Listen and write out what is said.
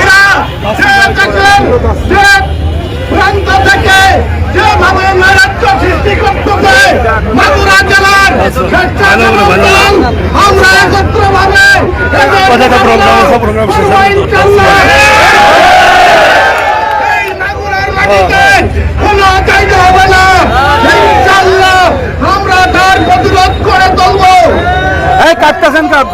এরা যে প্রান্ত থেকে যেভাবে নৈরাজ্য সৃষ্টি করতেছে মাগুরা জেলার আমরা একত্রভাবে এই মাগুরার মাটিতে কোনো জায়গা হবে না। ইনশাআল্লাহ আমরা তার প্রতিরোধ করে তুলবো। কাটতেছেন কাপ